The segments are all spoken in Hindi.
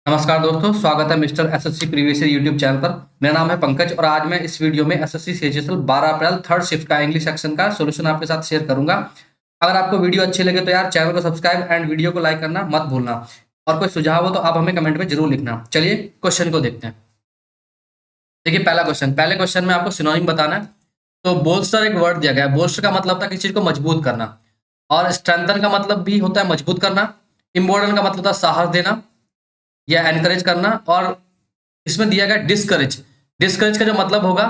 नमस्कार दोस्तों, स्वागत है mister SSC previous year YouTube channel पर। मेरा नाम है पंकज और आज मैं इस वीडियो में एसएससी सीजीएल 12 अप्रैल थर्ड शिफ्ट का इंग्लिश सेक्शन का सॉल्यूशन आपके साथ शेयर करूंगा। अगर आपको वीडियो अच्छी लगे तो यार चैनल को सब्सक्राइब एंड वीडियो को लाइक करना मत भूलना, और कोई सुझाव हो तो आप हमें कमेंट में जरूर लिखना। चलिए क्वेश्चन को देखते हैं। देखिए पहले क्वेश्चन में आपको सिनोनिम बताना है। तो बोल्स्टर एक वर्ड दिया गया है। बोल्स्टर का मतलब था किसी चीज को मजबूत करना, और स्ट्रेंथन का मतलब भी होता है मजबूत करना। इम्बोर्डन का मतलब था साहस देना या एनकरेज करना। और इसमें दिया गया डिस्करेज। डिस्करेज का जो मतलब होगा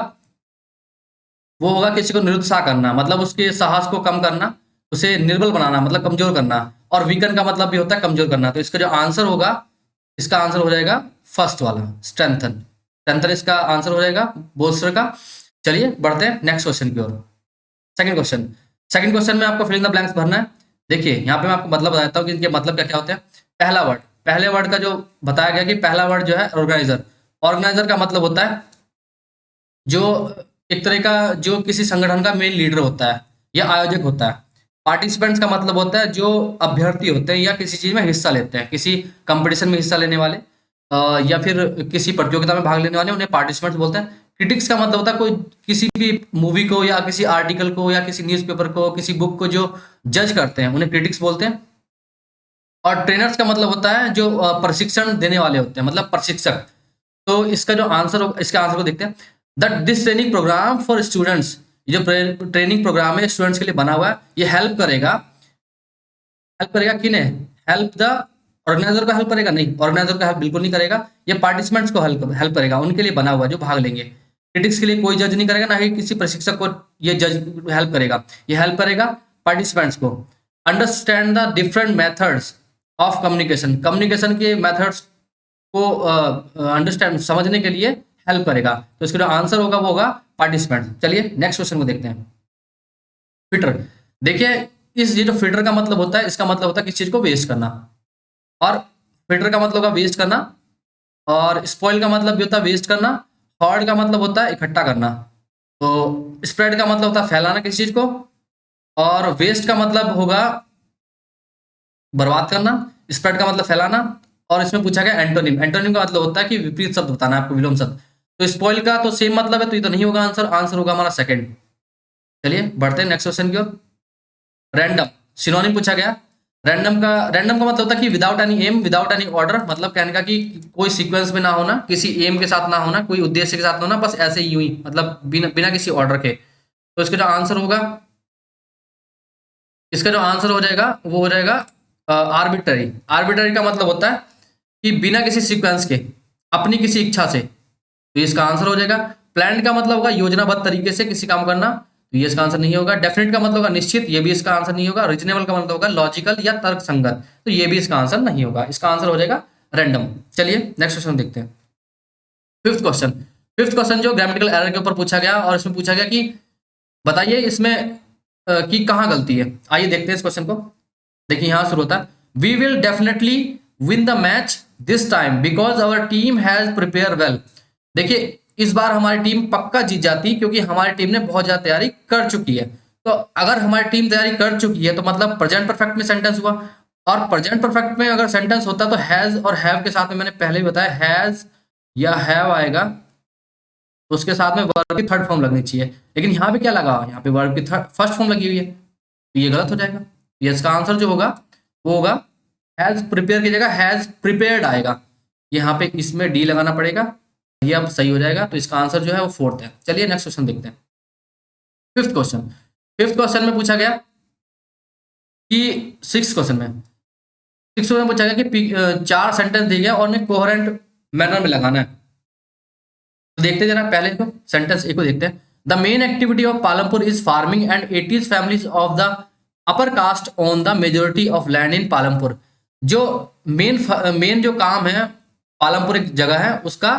वो होगा किसी को निरुत्साह करना, मतलब उसके साहस को कम करना, उसे निर्बल बनाना मतलब कमजोर करना। और वीकन का मतलब भी होता है कमजोर करना। तो इसका जो आंसर होगा, इसका आंसर हो जाएगा फर्स्ट वाला, स्ट्रेंथन। स्ट्रेंथन इसका आंसर हो जाएगा बोल्स्टर का। चलिए बढ़ते हैं नेक्स्ट क्वेश्चन की ओर। सेकंड क्वेश्चन में आपको फिल इन द ब्लैंक्स भरना है। देखिए यहाँ पे मैं आपको मतलब बताता हूँ कि इनके मतलब क्या क्या होते हैं। पहले वर्ड का जो बताया गया कि पहला वर्ड जो है ऑर्गेनाइजर। ऑर्गेनाइजर का मतलब होता है जो एक तरह का जो किसी संगठन का मेन लीडर होता है या आयोजक होता है। पार्टिसिपेंट्स का मतलब होता है जो अभ्यर्थी होते हैं या किसी चीज में हिस्सा लेते हैं, किसी कंपटीशन में हिस्सा लेने वाले या फिर किसी प्रतियोगिता में भाग लेने वाले, उन्हें पार्टिसिपेंट्स बोलते हैं। क्रिटिक्स का मतलब होता है कोई किसी भी मूवी को या किसी आर्टिकल को या किसी न्यूज़पेपर को, किसी बुक को जो जज करते हैं उन्हें क्रिटिक्स बोलते हैं। और ट्रेनर्स का मतलब होता है जो प्रशिक्षण देने वाले होते हैं, मतलब प्रशिक्षक। तो इसका जो आंसर, इसके आंसर को देखते हैं। This training programme for students, जो ट्रेनिंग प्रोग्राम है स्टूडेंट्स के लिए बना हुआ है, ये हेल्प करेगा किन्हें? हेल्प द ऑर्गेनाइजर को हेल्प करेगा? नहीं, ऑर्गेनाइजर को हेल्प बिल्कुल नहीं करेगा। ये पार्टिसिपेंट्स को हेल्प करेगा, उनके लिए बना हुआ है जो भाग लेंगे। क्रिटिक्स के लिए कोई जज नहीं करेगा, ना ही किसी प्रशिक्षक को ये जज हेल्प करेगा। ये हेल्प करेगा पार्टिसिपेंट्स को। Understand the different methods of communication, communication के मेथड्स को अंडरस्टैंड समझने के लिए हेल्प करेगा। तो इसका जो आंसर होगा वो होगा पार्टिसिपेंट। चलिए नेक्स्ट क्वेश्चन को देखते हैं। फिटर। देखिए ये जो फिटर का मतलब होता है, इसका मतलब होता है किसी चीज को वेस्ट करना। और फिटर का मतलब होगा वेस्ट करना। और स्पॉइल का मतलब भी होता है वेस्ट करना। हॉर्ड का मतलब होता है इकट्ठा करना। तो स्प्रेड का मतलब होता है फैलाना किसी चीज को। और वेस्ट का मतलब होगा बर्बाद करना। स्प्रेड का मतलब फैलाना। और इसमें पूछा गया एंटोनिम। एंटोनिम का मतलब होता है कि विपरीत शब्द बताना है आपको, विलोम शब्द। तो स्पॉइल का तो सेम मतलब है, तो ये तो नहीं होगा आंसर। आंसर होगा हमारा सेकंड। चलिए बढ़ते हैं नेक्स्ट क्वेश्चन की ओर। रैंडम सिनोनिम पूछा गया। रैंडम का मतलब होता है कि without any aim, without any order, मतलब कहने का कि कोई सीक्वेंस में ना होना, किसी एम के साथ ना होना, कोई उद्देश्य के साथ ना होना, बस ऐसे ही यूं ही, मतलब बिना बिना किसी ऑर्डर के। तो इसका जो आंसर होगा, इसका जो आंसर हो जाएगा वो हो जाएगा आर्बिट्ररी। आर्बिट्ररी का मतलब होता है कि बिना किसी सीक्वेंस के, अपनी किसी इच्छा से। तो इसका आंसर हो जाएगा। प्लान का मतलब होगा योजनाबद्ध तरीके से किसी काम करना, तो ये इसका आंसर नहीं होगा। डेफिनेट का मतलब होगा निश्चित, ये भी इसका आंसर नहीं होगा। रीजनेबल का मतलब होगा लॉजिकल या तर्क संगत, तो ये भी इसका आंसर नहीं होगा। इसका आंसर हो जाएगा रैंडम। चलिए नेक्स्ट क्वेश्चन देखते हैं। फिफ्थ क्वेश्चन जो ग्रामेटिकल एरर के ऊपर पूछा गया, और इसमें पूछा गया कि बताइए इसमें कि कहाँ गलती है। आइए देखते हैं इस क्वेश्चन को। देखिए यहाँ शुरू होता है, we will definitely win the match this time because our team has prepare well. देखिए इस बार हमारी टीम पक्का जीत जाती क्योंकि हमारी टीम ने बहुत ज्यादा तैयारी कर चुकी है। तो अगर हमारी टीम तैयारी कर चुकी है तो मतलब प्रेजेंट परफेक्ट में सेंटेंस हुआ। और प्रेजेंट परफेक्ट में अगर सेंटेंस होता तो हैज और हैव के साथ में, मैंने पहले भी बताया, हैज या हैव आएगा तो उसके साथ में वर्ब की थर्ड फॉर्म लगनी चाहिए। लेकिन यहाँ पे क्या लगा, यहाँ पे वर्ब की फर्स्ट फॉर्म लगी हुई है, तो ये गलत हो जाएगा। ये इसका आंसर जो होगा वो होगा हैज प्रिपेयर की जगह हैज प्रिपेयर्ड आएगा। यहाँ पे इसमें डी लगाना पड़ेगा, ये अब सही हो जाएगा। तो इसका आंसर जो है वो फोर्थ है। चलिए नेक्स्ट क्वेश्चन देखते हैं। फिफ्थ क्वेश्चन में पूछा गया कि सिक्स क्वेश्चन पूछा गया कि चार सेंटेंस दिए गए और उन्हें कोहेरेंट मैनर में लगाना है। तो देखते जरा पहले को सेंटेंस एक को देखते हैं। The main activity of Palampur is farming and 80 families of the upper caste on the majority of land in Palampur. जो मेन जो काम है पालमपुर एक जगह है उसका,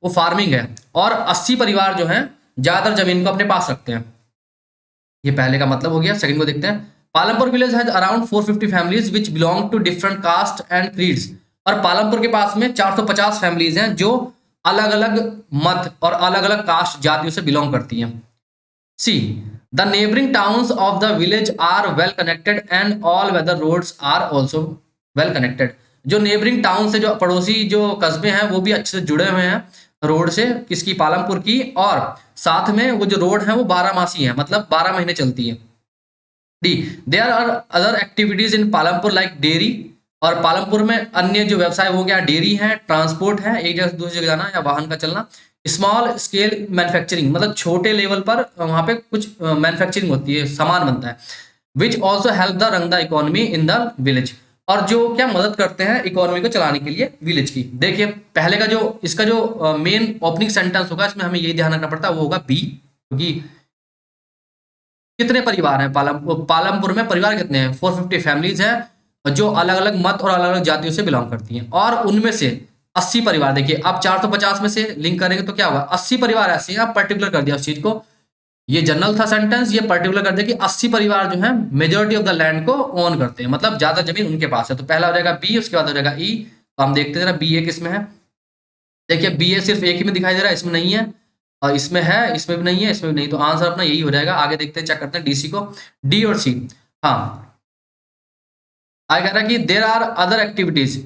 वो फार्मिंग है। और 80 परिवार जो हैं ज्यादातर जमीन को अपने पास रखते हैं। ये पहले का मतलब हो गया। सेकंड को देखते हैं। Palampur village has around 450 families which belong to different caste and creeds. और पालमपुर के पास में 450 फैमिलीज हैं जो अलग अलग मत और अलग अलग कास्ट जातियों से बिलोंग करती हैं। See the neighbouring towns of the village are well connected and all weather roads are also well connected. जो नेबरिंग टाउन से, जो पड़ोसी जो कस्बे हैं वो भी अच्छे से जुड़े हुए हैं रोड से, किसकी, पालमपुर की। और साथ में वो जो रोड है वो 12 मासी है, मतलब 12 महीने चलती है। The, there are other activities in Palampur like dairy, और पालमपुर में अन्य जो व्यवसाय हो गया, डेयरी है, ट्रांसपोर्ट है, एक जगह से दूसरी जगह जाना या वाहन का चलना, स्मॉल स्केल मैन्युफैक्चरिंग, मतलब छोटे लेवल पर वहां पे कुछ मैन्युफैक्चरिंग होती है, सामान बनता है, which also help the run the economy in the village, और जो क्या मदद करते हैं इकोनॉमी को चलाने के लिए विलेज की। देखिए पहले का जो इसका जो मेन ओपनिंग सेंटेंस होगा, इसमें हमें यही ध्यान रखना पड़ता है, वो होगा बी, क्योंकि कितने परिवार हैं पालमपुर में, परिवार कितने हैं, 450 फैमिलीज हैं जो अलग अलग मत और अलग अलग जातियों से बिलोंग करती हैं, और उनमें से 80 परिवार, देखिए आप 450 में से लिंक करेंगे तो क्या होगा, 80 परिवार ऐसे हैं, आप पर्टिकुलर कर दिया उस चीज को, ये जनरल था सेंटेंस, ये पर्टिकुलर कर दिया कि 80 परिवार जो है मेजोरिटी ऑफ द लैंड को ओन करते हैं, मतलब ज्यादा जमीन उनके पास है। तो पहला हो जाएगा बी, उसके बाद हो जाएगा ई। तो हम देखते हैं बी ए किसमें है, देखिए बी ए सिर्फ एक ही में दिखाई दे रहा है, इसमें नहीं है, और इसमें है, इसमें भी नहीं है, इसमें भी नहीं, तो आंसर अपना यही हो जाएगा। आगे देखते हैं, चेक करते हैं डीसी को, डी और सी। हाँ, आगे कह रहा है कि there are other activities,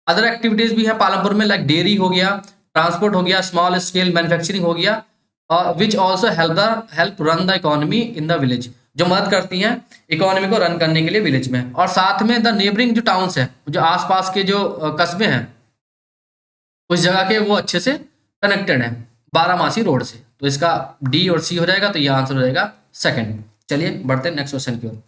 other activities भी है पालमपुर में, लाइक डेयरी हो गया, ट्रांसपोर्ट हो गया, स्मॉल स्केल मैन्युफैक्चरिंग हो गया, which also help run the economy in the village, जो मदद करती हैं इकोनॉमी को रन करने के लिए विलेज में। और साथ में द नेबरिंग जो टाउन्स है, जो आसपास के जो कस्बे हैं उस जगह के, वो अच्छे से कनेक्टेड है 12 मासी रोड से। तो इसका डी और सी हो जाएगा, तो ये आंसर हो जाएगा सेकंड। चलिए बढ़ते हैं नेक्स्ट क्वेश्चन की ओर।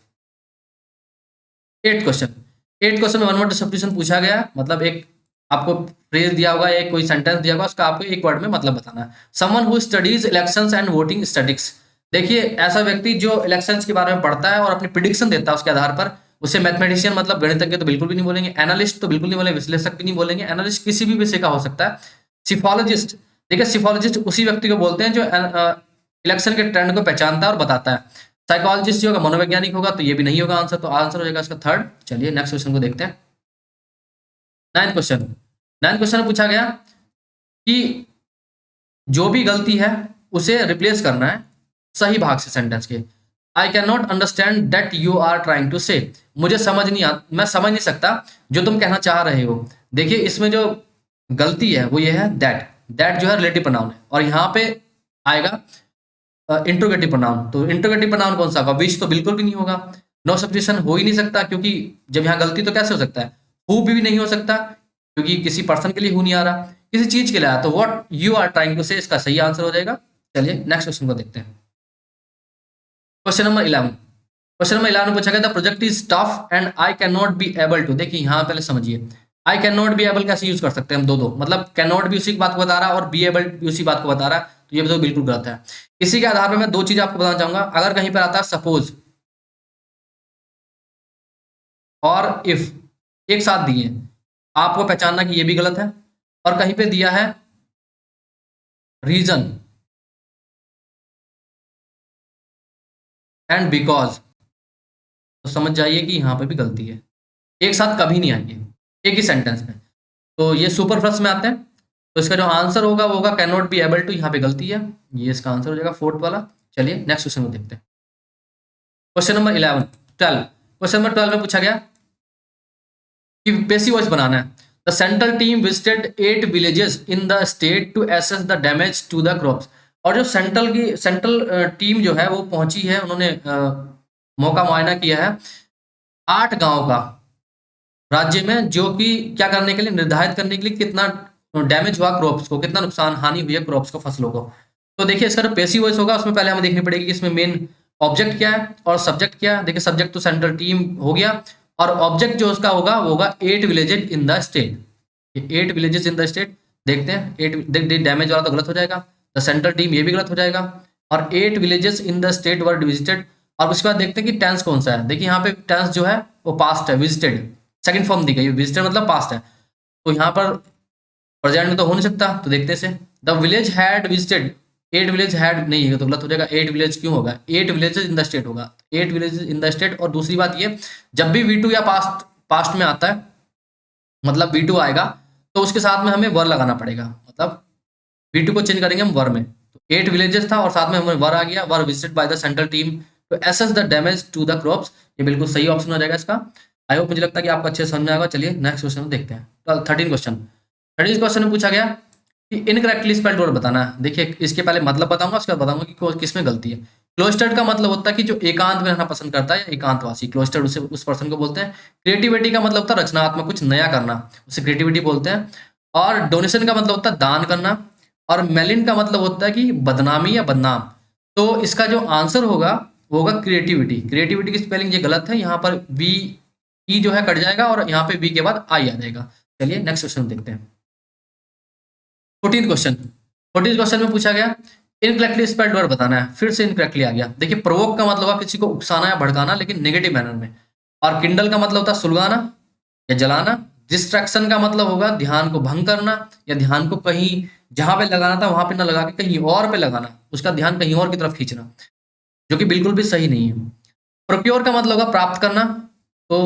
8 क्वेश्चन, 8 क्वेश्चन में वन वर्ड सब्स्टिट्यूशन पूछा गया, मतलब एक आपको फ्रेज दिया होगा, एक कोई सेंटेंस दिया होगा, उसका आपको एक वर्ड में मतलब बताना है। Someone who studies elections and voting statistics, देखिए ऐसा व्यक्ति जो इलेक्शंस के बारे में पढ़ता है और अपनी प्रिडिक्शन देता है उसके आधार पर, उसे मैथमेटिशियन मतलब गणितज्ञ तो बिल्कुल भी नहीं बोलेंगे, एनालिस्ट तो बिल्कुल नहीं बोलेंगे, विश्लेषक भी नहीं बोलेंगे, एनालिस्ट किसी भी विषय का हो सकता है। सिफोलॉजिस्ट, देखिए सिफोलॉजिस्ट उसी व्यक्ति को बोलते हैं जो इलेक्शन के ट्रेंड को पहचानता है और बताता है। साइकोलॉजिस्ट जो होगा मनोवैज्ञानिक होगा, तो ये भी नहीं होगा आंसर, तो आंसर हो जाएगा इसका थर्ड। चलिए नेक्स्ट क्वेश्चन को देखते हैं। 9th क्वेश्चन, 9th क्वेश्चन में पूछा गया कि जो भी गलती है उसे रिप्लेस करना है सही भाग से सेंटेंस के। I can not understand that you are trying to say, मुझे समझ नहीं मैं समझ नहीं सकता जो तुम कहना चाह रहे हो। देखिए इसमें जो गलती है वो ये है दैट, दैट जो है रिलेटिव प्रोनाउन है, और यहाँ पे आएगा इंट्रोगेटिव प्रोनाउन। तो इंट्रोगेटिव प्रोनाउन कौन सा होगा, विच तो बिल्कुल भी नहीं होगा, नो सब्स्टिट्यूशन हो ही नहीं सकता, क्योंकि जब यहाँ गलती तो कैसे हो सकता है, हु भी नहीं हो सकता, क्योंकि किसी पर्सन के लिए हु नहीं आ रहा, किसी चीज के लिए आया, तो what you are trying to say इसका सही आंसर हो जाएगा। चलिए नेक्स्ट क्वेश्चन को देखते हैं। क्वेश्चन नंबर 11, क्वेश्चन नंबर 11 में पूछा गया the project is tough and I can not be able to, देखिए यहाँ पहले समझिए, I can not be able कैसे यूज कर सकते हैं हम, दो मतलब कैन नॉट भी उसी बात को बता रहा है और बी एबल भी उसी बात को बता रहा है, तो ये तो बिल्कुल गलत है। इसी के आधार पर मैं दो चीज आपको बताना चाहूंगा, अगर कहीं पर आता है सपोज और इफ एक साथ दिए, आपको पहचानना कि ये भी गलत है, और कहीं पे दिया है रीजन एंड बिकॉज, तो समझ जाइए कि यहाँ पे भी गलती है, एक साथ कभी नहीं आएंगे एक ही सेंटेंस में, तो ये सुपरफ्लस में आते हैं। तो इसका जो आंसर होगा वो होगा can not be able to, यहाँ पे गलती है, ये इसका आंसर हो जाएगा फोर्थ वाला। चलिए नेक्स्ट क्वेश्चन को देखते हैं। क्वेश्चन नंबर 11 12, क्वेश्चन नंबर 12 में पूछा गया कि पेसी वॉइस बनाना है। The central team visited 8 villages in the state to assess the damage to the crops, और जो सेंट्रल टीम जो है वो पहुंची है, उन्होंने मौका मुआयना किया है 8 गांव का राज्य में, जो कि क्या करने के लिए, निर्धारित करने के लिए कितना डैमेज हुआ क्रॉप्स को, कितना नुकसान हानि हुई है क्रॉप्स को, फसलों को। तो देखिए इसका जो पेसिव वॉइस होगा उसमें पहले हमें देखनी पड़ेगी कि इसमें मेन ऑब्जेक्ट क्या है और सब्जेक्ट क्या है। देखिए सब्जेक्ट तो सेंट्रल टीम हो गया, और ऑब्जेक्ट जो उसका होगा वो होगा 8 villages in the state, 8 villages in the state. देखते हैं 8 डैमेज वाला तो गलत हो जाएगा, द सेंट्रल टीम ये भी गलत हो जाएगा, और 8 villages in the state were visited. और उसके बाद देखते हैं कि टेंस कौन सा है। देखिए यहाँ पे टेंस जो है वो पास्ट है, विजिटेड सेकंड फॉर्म दी गई, विजिटेड मतलब पास्ट है, तो यहाँ पर प्रेजेंट में तो हो नहीं सकता। तो देखते से the village had visited, 8 village had नहीं है तो गलत हो जाएगा, 8 विलेज क्यों होगा, 8 विलेजेस इन द स्टेट होगा, 8 विलेजेस इन द स्टेट। और दूसरी बात ये, जब भी V2 या पास्ट में आता है, मतलब V2 आएगा तो उसके साथ में हमें वर लगाना पड़ेगा, मतलब V2 को चेंज करेंगे हम वर में। तो 8 विलेजेस था और साथ में हमें वर आ गया, were visited by the central team to assess the damage to the crops, ये बिल्कुल सही ऑप्शन हो जाएगा इसका। आई होप मुझे लगता है कि आपको अच्छे से समझ में आएगा। चलिए नेक्स्ट क्वेश्चन देखते हैं। 13 क्वेश्चन। 13 क्वेश्चन में पूछा गया कि इनकरेक्टली स्पेल्ड वर्ड बताना है। देखिए इसके पहले मतलब बताऊंगा, उसके बाद बताऊंगा कि किसमें गलती है। क्लोस्टर्ड का मतलब होता है कि जो एकांत में रहना पसंद करता है या एकांतवासी, क्लोस्टर्ड उसे उस पर्सन को बोलते हैं। क्रिएटिविटी का मतलब होता है रचनात्मक, कुछ नया करना, उसे क्रिएटिविटी बोलते हैं। और डोनेशन का मतलब होता है दान करना। और मेलिन का मतलब होता है कि बदनामी या बदनाम। तो इसका जो आंसर होगा वो होगा क्रिएटिविटी। क्रिएटिविटी की स्पेलिंग ये गलत है, यहाँ पर वी ई जो है कट जाएगा और यहाँ पे वी के बाद आई आ जाएगा। चलिए नेक्स्ट क्वेश्चन देखते हैं। 14 क्वेश्चन। 14 क्वेश्चन में पूछा गया इनकरेक्टली स्पेल्ड वर्ड बताना है। फिर से इनकरेक्टली आ गया। देखिए प्रोवोक का मतलब होगा किसी को उकसाना या भड़काना, लेकिन नेगेटिव मैनर में। और किंडल का मतलब होता है सुलगाना या जलाना। डिस्ट्रैक्शन का मतलब होगा ध्यान को भंग करना या ध्यान को कहीं जहां पे लगाना था वहां पे ना लगा के कहीं और पे लगाना, उसका ध्यान कहीं और की तरफ खींचना, जो कि बिल्कुल भी सही नहीं है। प्रोक्योर का मतलब होगा प्राप्त करना। तो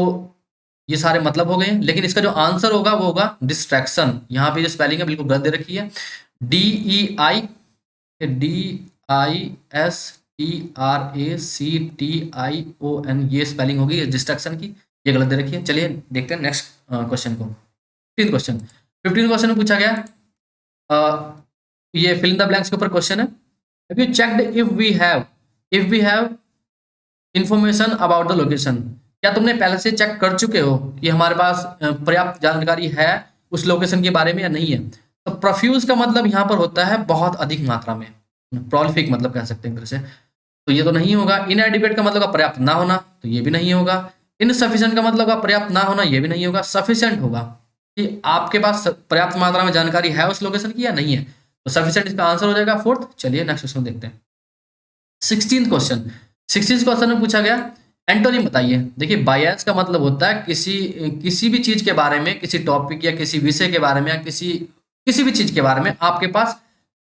ये सारे मतलब हो गए हैं, लेकिन इसका जो आंसर होगा वो होगा डिस्ट्रैक्शन। यहाँ पे जो स्पेलिंग है बिल्कुल गलत दे रखी है। DEISTRACTION, ये स्पेलिंग होगी डिस्ट्रैक्शन की, ये गलत दे रखी है। चलिए देखते हैं नेक्स्ट क्वेश्चन को। 15 क्वेश्चन। 15 क्वेश्चन में पूछा गया ये फिल इन द ब्लैंक्स के ऊपर क्वेश्चन है। Have you checked if we have information about the location. क्या तुमने पहले से चेक कर चुके हो कि हमारे पास पर्याप्त जानकारी है उस लोकेशन के बारे में या नहीं है। तो प्रोफ्यूज का मतलब यहाँ पर होता है बहुत अधिक मात्रा में, प्रोलिफिक मतलब कह सकते हैं एक तरह से। तो ये तो नहीं होगा। इनएडिक्वेट का मतलब पर्याप्त ना होना, तो ये भी नहीं होगा। इनसफिशिएंट का मतलब पर्याप्त ना होना, ये भी नहीं होगा। सफिशिएंट होगा कि आपके पास पर्याप्त मात्रा में जानकारी है उस लोकेशन की या नहीं है। तो सफिशिएंट इसका आंसर हो जाएगा फोर्थ। चलिए नेक्स्ट क्वेश्चन देखते हैं। 16 क्वेश्चन। 16 क्वेश्चन में पूछा गया एंटोनिम बताइए। देखिए बायस का मतलब होता है किसी किसी भी चीज के बारे में, किसी टॉपिक या किसी विषय के बारे में या किसी किसी भी चीज के बारे में आपके पास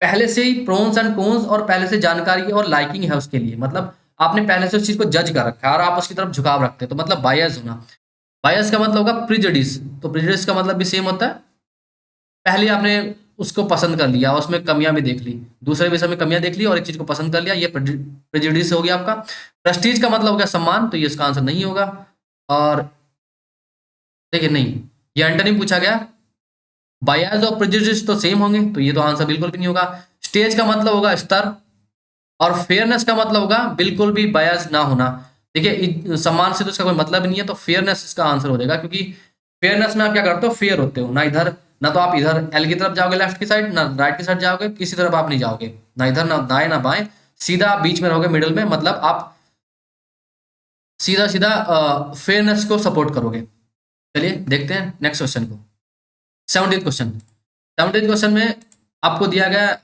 पहले से ही प्रोन्स एंड कॉन्स और पहले से जानकारी और लाइकिंग है उसके लिए, मतलब आपने पहले से उस चीज को जज कर रखा है और आप उसकी तरफ झुकाव रखते हैं, तो मतलब बायस होना। बायस का मतलब होगा प्रिजुडिस। तो प्रिजुडिस का मतलब भी सेम होता है, पहले आपने उसको पसंद कर लिया, उसमें कमियां भी देख ली, दूसरे विषय में कमियां देख ली और एक चीज को पसंद कर लिया, ये प्रेजुडिस हो गया आपका। प्रेस्टीज का मतलब हो गया सम्मान, तो ये इसका आंसर नहीं होगा। और देखिए नहीं, ये एंटोनिम पूछा गया। बायस और प्रेजुडिस तो सेम होंगे, तो ये तो आंसर बिल्कुल भी नहीं होगा। स्टेज का मतलब होगा स्तर। और फेयरनेस का मतलब होगा बिल्कुल भी बायस ना होना। देखिए सम्मान से तो इसका कोई मतलब ही नहीं है, तो फेयरनेस इसका आंसर हो जाएगा, क्योंकि फेयरनेस में आप क्या करते हो, फेयर होते हो ना, इधर ना तो आप इधर एल की तरफ जाओगे लेफ्ट की साइड, ना राइट की साइड जाओगे, किसी तरफ आप नहीं जाओगे, ना इधर ना दाएं ना बाएं, सीधा आप बीच में रहोगे मिडिल में, मतलब आप सीधा सीधा फेयरनेस को सपोर्ट करोगे। चलिए देखते हैं नेक्स्ट क्वेश्चन को। 17th question. 17th क्वेश्चन में आपको दिया गया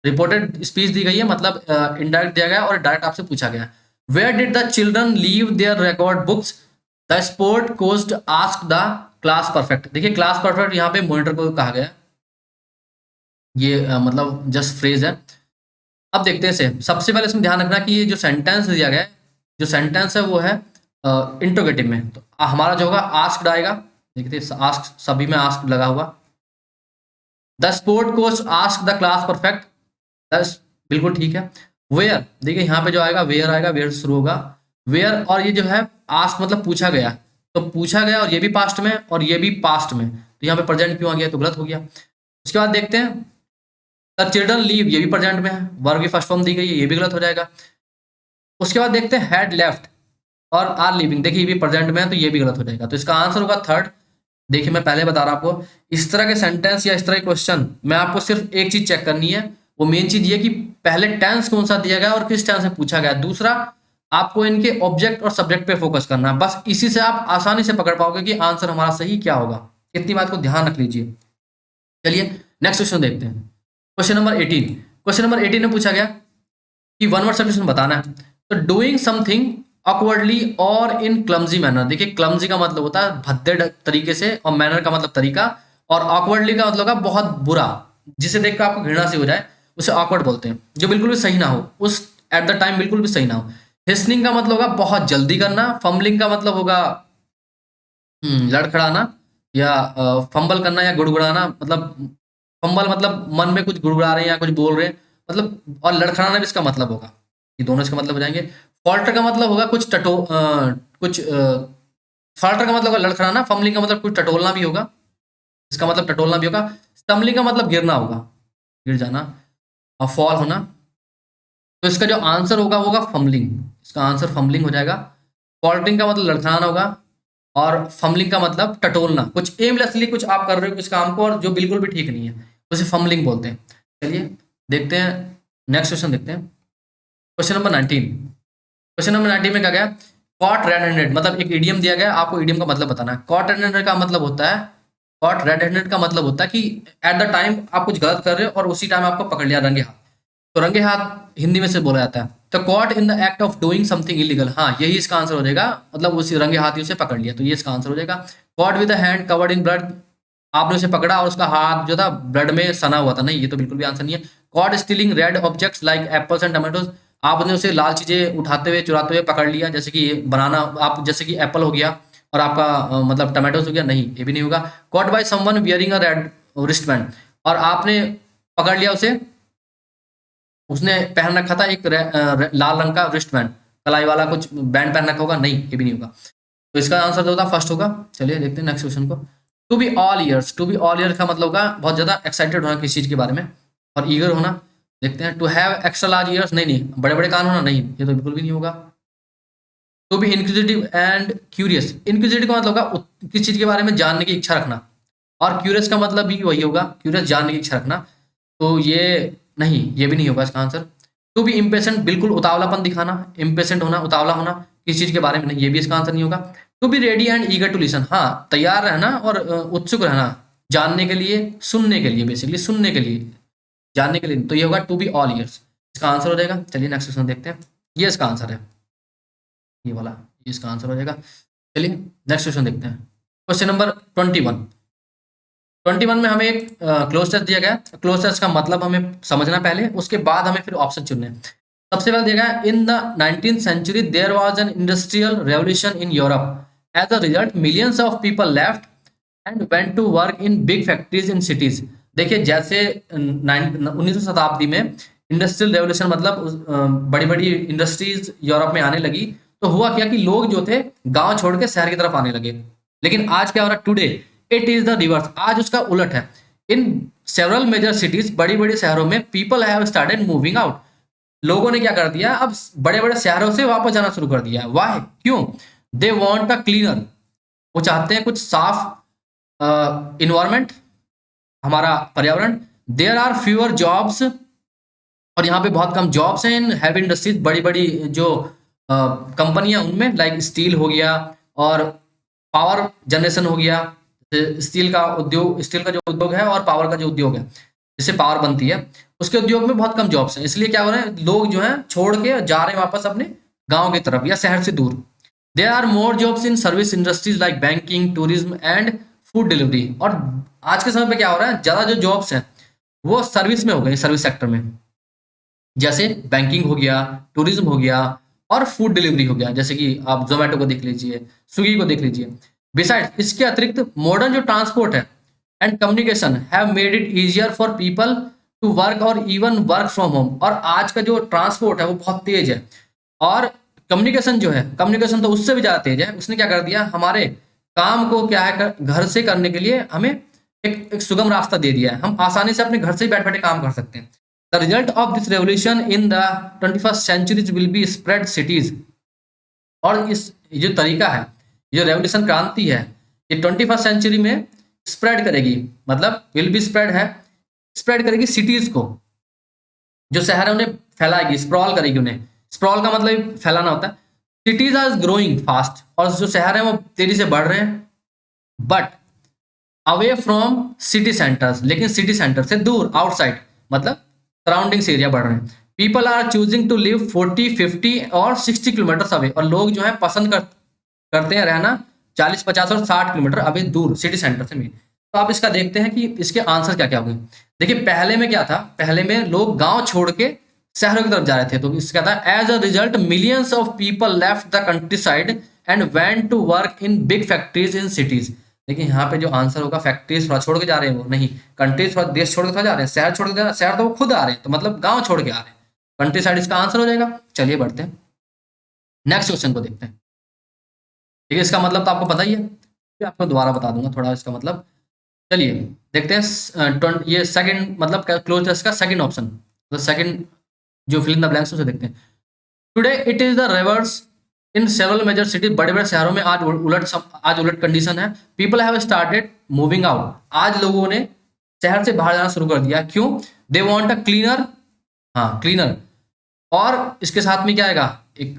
रिपोर्टेड स्पीच दी गई है, मतलब इनडायरेक्ट दिया गया और डायरेक्ट आपसे पूछा गया। Where did the children leave their record books, the sport coach ask the class perfect. देखिए क्लास परफेक्ट यहाँ पे मॉनिटर को कहा गया, ये मतलब जस्ट फ्रेज है। अब देखते हैं इसे। सबसे पहले इसमें ध्यान रखना कि ये जो सेंटेंस दिया गया है, जो सेंटेंस है वो है इंट्रोगेटिव में, तो हमारा जो होगा आस्क्ड आएगा। देखते आस्क, सभी में आस्क लगा हुआ। The sport coach ask the class perfect, दस बिल्कुल ठीक है। वेयर, देखिए यहाँ पे जो आएगा वेयर आएगा, वेयर शुरू होगा, वेयर। और ये जो है आस्क मतलब पूछा गया, तो पूछा गया और ये भी पास्ट में और ये भी पास्ट में, तो यहाँ पे प्रेजेंट क्यों आ गया, तो गलत हो गया। उसके बाद देखते हैं द चिल्ड्रन लीव, ये भी प्रेजेंट में है, वर्ग की फर्स्ट फॉर्म दी गई है, ये भी गलत हो जाएगा। उसके बाद देखते हैं हैड लेफ्ट और आर लिविंग, देखिए ये भी प्रेजेंट में है, तो ये भी गलत हो जाएगा, तो इसका आंसर होगा थर्ड। देखिए मैं पहले बता रहा आपको, इस तरह के सेंटेंस या इस तरह के क्वेश्चन में आपको सिर्फ एक चीज चेक करनी है, वो मेन चीज ये कि पहले टेंस कौन सा दिया गया और किस टेंस में पूछा गया। दूसरा, आपको इनके ऑब्जेक्ट और सब्जेक्ट पे फोकस करना है, बस इसी से आप आसानी से पकड़ पाओगे कि आंसर हमारा सही क्या होगा। इतनी बात को ध्यान रख लीजिए। चलिए नेक्स्ट क्वेश्चन देखते हैं। Question number 18। क्वेश्चन नंबर 18 में पूछा गया कि वन वर्ड सब्स्टिट्यूशन बताना है। तो डूइंग समथिंग ऑकवर्डली और इन क्लमजी मैनर। देखिए क्लमजी का मतलब होता है भद्दे तरीके से, और मैनर का मतलब तरीका, और ऑकवर्डली का मतलब होगा बहुत बुरा, जिसे देखकर आपको घृणा सी हो जाए उसे ऑकवर्ड बोलते हैं। जो बिल्कुल भी सही ना हो, उस एट द टाइम बिल्कुल भी सही ना हो। हिस्निंग का मतलब होगा बहुत जल्दी करना। फम्बलिंग का मतलब होगा लड़खड़ाना या फंबल करना या गुड़गुड़ाना, मतलब फंबल मतलब मन में कुछ गुड़गुड़ा रहे हैं या कुछ बोल रहे हैं, मतलब, और लड़खड़ाना भी इसका मतलब होगा, ये दोनों इसका मतलब हो जाएंगे। फॉल्टर का मतलब होगा कुछ फ्लटर का मतलब होगा लड़खड़ाना, फम्बलिंग का मतलब कुछ टटोलना भी होगा, इसका मतलब टटोलना भी होगा, स्टम्बलिंग का मतलब गिरना होगा, गिर जाना और फॉल होना। तो इसका जो आंसर होगा वो होगा फम्बलिंग, इसका आंसर फम्बलिंग हो जाएगा। फॉल्टरिंग का मतलब लड़खड़ाना होगा और फम्बलिंग का मतलब टटोलना, कुछ एमलेसली कुछ आप कर रहे हो इस काम को और जो बिल्कुल भी ठीक नहीं है, उसे फम्बलिंग बोलते हैं। चलिए देखते हैं, नेक्स्ट क्वेश्चन देखते हैं। Question number 19। क्वेश्चन नंबर 19 में क्या गया, कॉट रेड हैंडेड, मतलब एक इडियम दिया गया, आपको इडियम का मतलब बताना है। कॉट रेड हैंडेड का मतलब होता है, कॉट रेड हैंडेड का मतलब होता है कि एट द टाइम आप कुछ गलत कर रहे हो और उसी टाइम आपको पकड़ लिया रंगे हाथ। तो रंगे हाथ हिंदी में से बोला जाता है। तो caught in the act of doing something illegal, हाँ यही इसका आंसर हो जाएगा, मतलब उसी रंगे हाथ ही उसे पकड़ लिया, तो ये इसका आंसर हो जाएगा। Caught with the hand covered in blood, आपने उसे पकड़ा और उसका हाथ जो था ब्लड में सना हुआ था, नहीं ये तो बिल्कुल भी आंसर नहीं है। Caught stealing red objects like apples and tomatoes, आपने उसे लाल चीजें उठाते हुए चुराते हुए पकड़ लिया, जैसे कि बनाना, आप जैसे कि एप्पल हो गया और आपका मतलब टमाटोज हो गया, नहीं ये भी नहीं होगा। Caught by someone wearing a red wristband, और आपने पकड़ लिया उसे, उसने पहन रखा था एक लाल रंग का रिस्ट बैंड, कलाई वाला कुछ बैंड पहन रखा होगा, नहीं ये भी नहीं होगा। तो इसका आंसर जो होगा फर्स्ट होगा। चलिए देखते हैं नेक्स्ट क्वेश्चन को। To be all ears, to be all ear का मतलब होगा बहुत ज्यादा एक्साइटेड होना किसी चीज के बारे में और ईगर होना। देखते हैं, to have extra large ears, नहीं नहीं, बड़े बड़े कान होना, नहीं ये तो बिल्कुल भी नहीं होगा। To be inquisitive and curious, inquisitive का मतलब होगा किसी चीज के बारे में जानने की इच्छा रखना, और क्यूरियस का मतलब भी वही होगा, क्यूरियस जानने की इच्छा रखना। तो ये नहीं, ये भी नहीं होगा इसका आंसर। टू बी इम्पेशेंट, बिल्कुल उतावलापन दिखाना, इम्पेशेंट होना, उतावला होना किसी चीज के बारे में, नहीं ये भी इसका आंसर नहीं होगा। To be ready and eager to listen, हाँ तैयार रहना और उत्सुक रहना, जानने के लिए, सुनने के लिए, बेसिकली सुनने के लिए, जानने के लिए, तो ये होगा टू बी ऑल ईयर्स, इसका आंसर हो जाएगा। चलिए नेक्स्ट क्वेश्चन देखते हैं, ये इसका आंसर है, ये वाला, ये इसका आंसर हो जाएगा। चलिए नेक्स्ट क्वेश्चन देखते हैं। Question number 21। 21 में हमें एक क्लोज टेस्ट दिया गया, क्लोज टेस्ट का मतलब हमें समझना पहले, उसके बाद हमें फिर ऑप्शन चुनने हैं। सबसे पहले दिया गया, in the 19th century there was an industrial revolution in Europe, as a result millions of people left and went to work in big factories in cities. देखिए जैसे 19वीं शताब्दी में इंडस्ट्रियल रेवोल्यूशन मतलब बड़ी बड़ी इंडस्ट्रीज यूरोप में आने लगी, तो हुआ क्या कि लोग जो थे गांव छोड़ के शहर की तरफ आने लगे। लेकिन आज क्या हो रहा है, today it is the reverse, आज उसका उलट है। इन सेवरल मेजर सिटीज, बड़ी बड़ी शहरों में people have started moving out, लोगों ने क्या कर दिया, अब बड़े बड़े शहरों से वापस जाना शुरू कर दिया है। वाह, क्यों? दे वॉन्ट अ क्लीनर, वो चाहते हैं कुछ साफ इन्वायरमेंट, हमारा पर्यावरण। देयर आर फ्यूअर जॉब्स, और यहाँ पे बहुत कम जॉब्स हैं इन हैवी इंडस्ट्रीज, बड़ी बड़ी जो कंपनियां उनमें, लाइक स्टील हो गया और पावर जनरेशन हो गया। स्टील का उद्योग, स्टील का जो उद्योग है और पावर का जो उद्योग है जिससे पावर बनती है, उसके उद्योग में बहुत कम जॉब्स हैं, इसलिए क्या हो रहा है, लोग जो है छोड़ के जा रहे हैं वापस अपने गाँव की तरफ या शहर से दूर। There are more jobs in service industries like banking, tourism and food delivery, और आज के समय पे क्या हो रहा है, ज्यादा जो जॉब्स हैं वो सर्विस में हो गई, सर्विस सेक्टर में, जैसे बैंकिंग हो गया, टूरिज्म हो गया और फूड डिलीवरी हो गया, जैसे कि आप जोमेटो को देख लीजिए, स्विगी को देख लीजिए। बिसाइड, इसके अतिरिक्त मॉडर्न जो ट्रांसपोर्ट है and communication have made it easier for people to work और इवन वर्क फ्रॉम होम, और आज का जो ट्रांसपोर्ट है वो बहुत तेज है, और कम्युनिकेशन जो है, कम्युनिकेशन तो उससे भी ज्यादा तेज है। उसने क्या कर दिया, हमारे काम को क्या है घर से करने के लिए हमें एक सुगम रास्ता दे दिया है, हम आसानी से अपने घर से ही बैठ बैठे काम कर सकते हैं। The result of this revolution in the 21st centuries will be spread cities, और इस ये जो तरीका है, ये जो रेवोल्यूशन क्रांति है, ये 21st सेंचुरी में स्प्रेड करेगी, मतलब विल बी स्प्रेड है, स्प्रेड करेगी सिटीज को, जो शहर है उन्हें फैलाएगी, स्प्रॉल करेगी उन्हें। स्प्रॉल का मतलब फैलाना होता है। सिटीज आर ग्रोइंग फास्ट, और जो शहर है वो तेजी से बढ़ रहे हैं, but away from city centres, लेकिन सिटी सेंटर से दूर, आउटसाइड, मतलब सराउंडिंग्स एरिया बढ़ रहे हैं। People are choosing to live 40, 50 और 60 किलोमीटर अवे, और लोग जो है पसंद करते हैं रहना 40, 50 और 60 किलोमीटर अवे दूर, सिटी सेंटर से भी। तो आप इसका देखते हैं कि इसके आंसर क्या क्या होंगे। देखिए पहले में क्या था, पहले में लोग गांव छोड़ के शहरों की तरफ जा रहे थे, तो इसका था, as a result millions of people left the countryside and went to work in big factories in cities. लेकिन यहाँ पे जो आंसर होगा, फैक्ट्रीज थोड़ा छोड़ के जा रहे हैं वो, नहीं कंट्रीज थोड़ा देश छोड़ के थोड़ा जा रहे हैं, शहर छोड़ के जा रहे हैं, शहर तो वो खुद आ रहे हैं, तो मतलब गांव छोड़ के आ रहे हैं, कंट्री साइड इसका आंसर हो जाएगा। चलिए बढ़ते हैं नेक्स्ट क्वेश्चन को देखते हैं। ठीक है, इसका मतलब तो आपको पता ही है, फिर आपको दोबारा बता दूंगा थोड़ा इसका मतलब। चलिए देखते हैं ये सेकंड मतलब क्लोज इसका सेकंड ऑप्शन, तो सेकंड जो फिल इन द ब्लैंक्स उसे देखते हैं। Today it is the reverse in several major cities, बड़े बड़े शहरों में आज उलट कंडीशन है। People have started moving out, आज लोगों ने शहर से बाहर जाना शुरू कर दिया। क्यों? दे वांट अ क्लीनर, हाँ क्लीनर, और इसके साथ में क्या आएगा, एक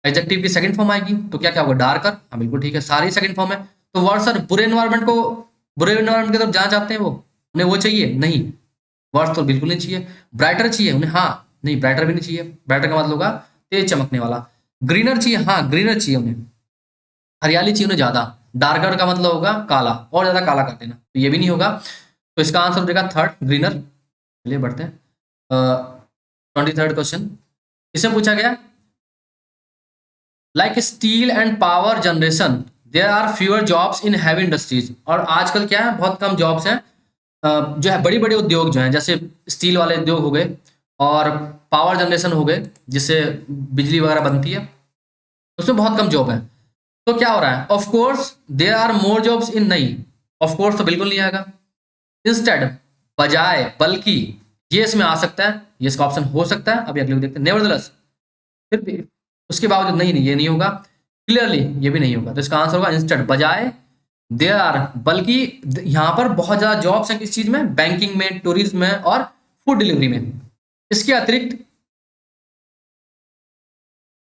एडजेक्टिव की सेकंड फॉर्म आएगी, तो क्या क्या होगा, डार्कर, हाँ बिल्कुल ठीक है, सारी सेकंड फॉर्म है। तो वर्ड सर बुरे एनवायरमेंट की तरफ जाना चाहते हैं वो, उन्हें वो चाहिए नहीं, वर्ड्स तो बिल्कुल नहीं चाहिए। ब्राइटर चाहिए उन्हें, हाँ नहीं ब्राइटर भी नहीं चाहिए, ब्राइटर का मतलब होगा तेज चमकने वाला। ग्रीनर चाहिए, हाँ ग्रीनर चाहिए उन्हें, हरियाली चाहिए उन्हें ज्यादा। डार्कर का मतलब होगा काला, और ज्यादा काला कर देना, तो ये भी नहीं होगा। तो इसका आंसर हो जाएगा थर्ड, ग्रीनर। चलिए बढ़ते हैं 23rd क्वेश्चन। इसमें पूछा गया like steel and power generation there are fewer jobs in heavy industries, और आजकल क्या है, बहुत कम जॉब्स हैं जो है बड़ी बड़ी उद्योग जो हैं, जैसे स्टील वाले उद्योग हो गए और पावर जनरेशन हो गए जिससे बिजली वगैरह बनती है, उसमें बहुत कम जॉब है। तो क्या हो रहा है, of course there are more jobs in, नहीं ऑफ कोर्स तो बिल्कुल नहीं आएगा। इंस्टेड, बजाय, बल्कि, ये इसमें आ सकता है, ये इसका ऑप्शन हो सकता है, अभी अगले को देखते हैं। नेवरदलेस, फिर भी उसके बावजूद, नहीं नहीं ये नहीं होगा। क्लियरली ये भी नहीं होगा, तो इसका आंसर होगा इंस्टेड, बजाय, देयर आर, बल्कि यहाँ पर बहुत ज्यादा जॉब्स हैं किस चीज में, बैंकिंग में, टूरिज्म में और फूड डिलीवरी में। इसके अतिरिक्त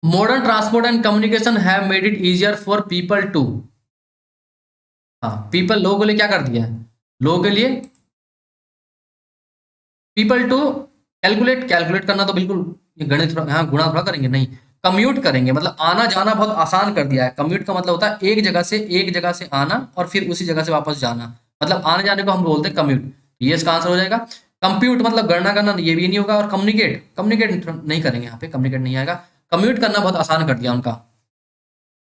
modern transport and communication have made it easier for people to, हाँ पीपल लोगों के लिए क्या कर दिया है, लोगों के लिए पीपल टू कैलकुलेट, कैलकुलेट करना तो बिल्कुल ये गणित हाँ गुणा थोड़ा करेंगे, नहीं कम्यूट करेंगे, मतलब आना जाना बहुत आसान कर दिया है। कम्यूट का मतलब होता है एक जगह से आना और फिर उसी जगह से वापस जाना, मतलब आने जाने को हम बोलते हैं कम्यूट। ये इसका आंसर हो जाएगा। कंप्यूट मतलब गणना करना, ये भी नहीं होगा। और कम्युनिकेट, कम्युनिकेट नहीं करेंगे यहाँ पे, कम्युनिकेट नहीं आएगा। कम्यूट करना बहुत आसान कर दिया उनका।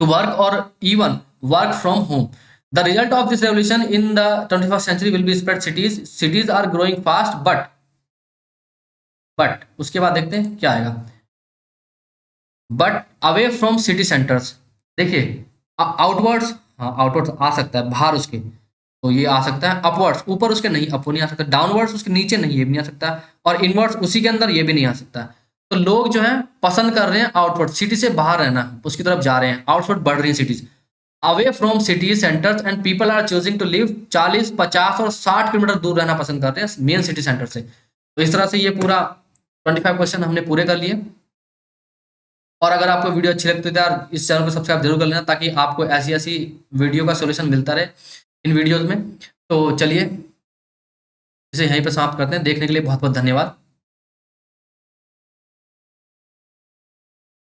टू वर्क और even work from home, the result of this revolution in the 21st century will be spread cities, cities are growing fast but उसके बाद देखते हैं क्या आएगा, but away from city centres. देखिए आउटवर्ड्स, हाँ आउटवर्ड्स आ सकता है बाहर उसके, तो ये आ सकता है। अपवर्ड्स ऊपर उसके, नहीं अप नहीं आ सकता। डाउनवर्ड्स उसके नीचे, नहीं ये भी नहीं आ सकता। और इनवर्ड्स उसी के अंदर, ये भी नहीं आ सकता। तो लोग जो है पसंद कर रहे हैं आउटवर्ड, सिटी से बाहर रहना, उसकी तरफ जा रहे हैं, आउटवर्ड बढ़ रही है cities, away from city centres, and people are choosing to live 40, 50 और 60 किलोमीटर दूर रहना पसंद करते हैं मेन सिटी सेंटर से। तो इस तरह से ये पूरा 25 क्वेश्चन हमने पूरे कर लिए। और अगर आपको वीडियो अच्छी लगती है तो यार इस चैनल को सब्सक्राइब जरूर कर लेना, ताकि आपको ऐसी ऐसी वीडियो का सॉल्यूशन मिलता रहे इन वीडियोस में। तो चलिए इसे यहीं पर समाप्त करते हैं। देखने के लिए बहुत बहुत धन्यवाद।